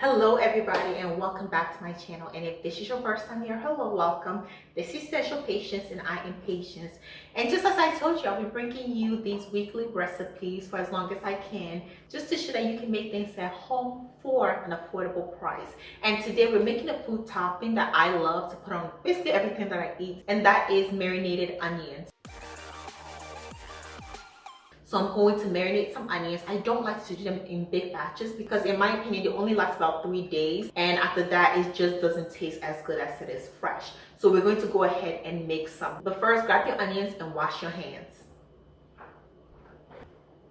Hello everybody and welcome back to my channel, and if this is your first time here, hello, welcome. This is Special Patience and I am Patience, and just as I told you, I'll be bringing you these weekly recipes for as long as I can, just to show that you can make things at home for an affordable price. And today we're making a food topping that I love to put on basically everything that I eat, and that is marinated onions. So I'm going to marinate some onions. I don't like to do them in big batches because in my opinion, it only lasts about 3 days. And after that, it just doesn't taste as good as it is fresh. So we're going to go ahead and make some. But first, grab your onions and wash your hands.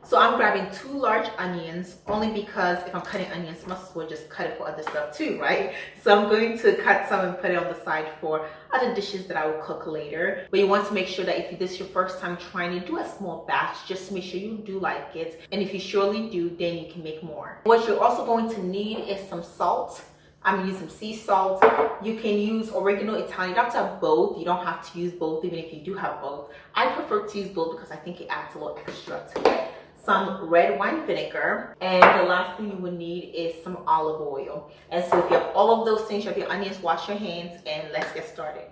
So I'm grabbing 2 large onions only because if I'm cutting onions, I must as well just cut it for other stuff too, right? So I'm going to cut some and put it on the side for other dishes that I will cook later. But you want to make sure that if this is your first time trying to do a small batch, just make sure you do like it. And if you surely do, then you can make more. What you're also going to need is some salt. I'm using sea salt. You can use oregano, Italian. You don't have to have both. You don't have to use both even if you do have both. I prefer to use both because I think it adds a little extra to it. Some red wine vinegar, and the last thing you will need is some olive oil. And so if you have all of those things, you have your onions, wash your hands, and let's get started.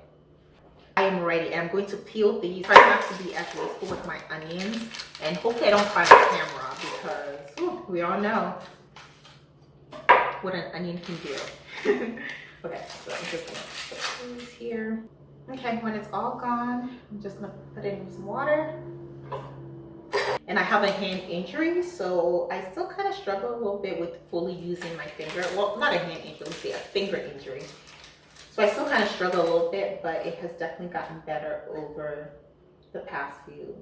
I am ready, and I'm going to peel these. Try not to be as wasteful with my onions, and hopefully I don't find the camera because we all know what an onion can do. Okay, so I'm just gonna put these here. Okay, when it's all gone, I'm just gonna put it in some water. And I have a hand injury, so I still kind of struggle a little bit with fully using my finger. Well, not a hand injury, let's say a finger injury. So I still kind of struggle a little bit, but it has definitely gotten better over the past few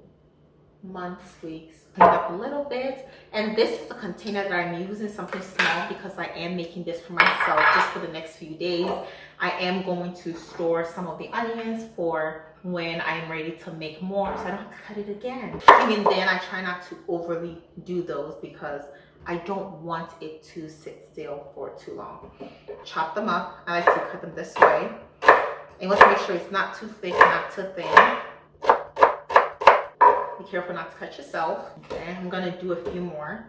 months, weeks. Cleaned up a little bit. And this is the container that I'm using, something small, because I am making this for myself just for the next few days. I am going to store some of the onions for when I'm ready to make more, so I don't have to cut it again. Even then, I try not to overly do those because I don't want it to sit still for too long. Chop them up. I like to cut them this way. And you want to make sure it's not too thick, not too thin. Be careful not to cut yourself. Okay, I'm gonna do a few more.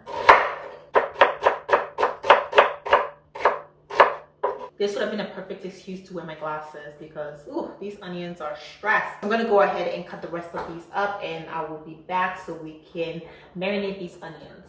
This would have been a perfect excuse to wear my glasses because these onions are stressed. I'm gonna go ahead and cut the rest of these up, and I will be back so we can marinate these onions.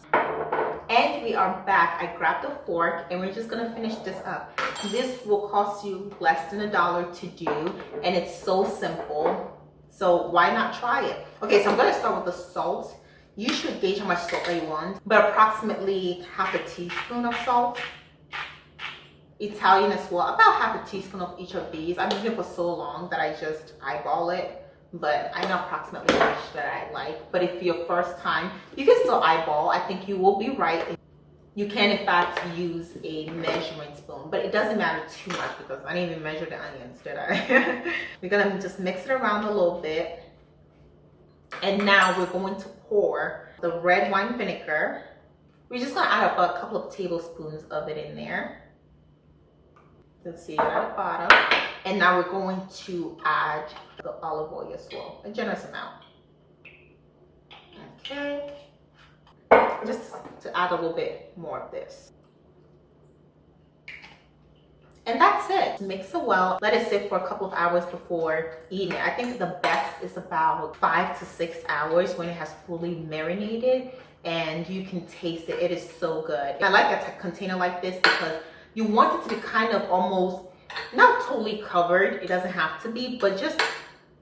And we are back. I grabbed a fork and we're just gonna finish this up. This will cost you less than $1 to do, and it's so simple. So why not try it? Okay, so I'm gonna start with the salt. You should gauge how much salt you want, but approximately half a teaspoon of salt. Italian as well, about half a teaspoon of each of these. I've been doing it for so long that I just eyeball it, but I know approximately how much that I like. But if your first time, you can still eyeball. I think you will be right. You can in fact use a measuring spoon, but it doesn't matter too much because I didn't even measure the onions, did I? We're gonna just mix it around a little bit. And now we're going to pour the red wine vinegar. We're just gonna add up a couple of tablespoons of it in there. Let's see, at the bottom. And now we're going to add the olive oil as well, a generous amount. Okay, just to add a little bit more of this. And that's it. Mix it well. Let it sit for a couple of hours before eating it. I think the best is about 5 to 6 hours when it has fully marinated and you can taste it. It is so good. I like a container like this because you want it to be kind of almost, not totally covered, it doesn't have to be, but just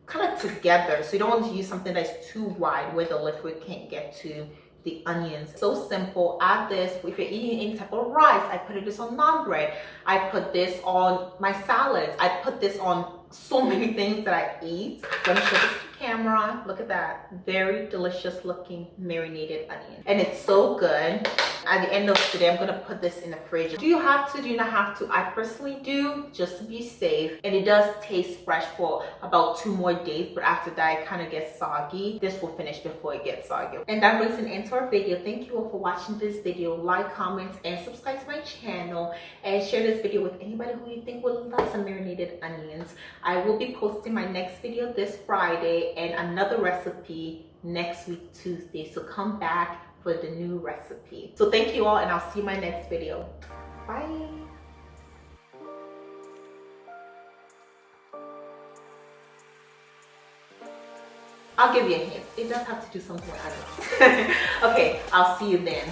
kind of together. So you don't want to use something that's too wide where the liquid can't get to the onions. So simple. Add this if you're eating any type of rice. I put this on naan bread. I put this on my salads. I put this on so many things that I eat. Let me show this to the camera. Look at that. Very delicious looking marinated onion. And it's so good. At the end of today, I'm gonna put this in the fridge. Do you have to? Do you not have to? I personally do, just to be safe. And it does taste fresh for about 2 more days, but after that, it kind of gets soggy. This will finish before it gets soggy. And that brings an end to our video. Thank you all for watching this video. Like, comment, and subscribe to my channel. And share this video with anybody who you think would love some marinated onions. I will be posting my next video this Friday and another recipe next week, Tuesday. So come back for the new recipe. So thank you all, and I'll see you in my next video. Bye. I'll give you a hint. It does have to do something with onions. Okay, I'll see you then.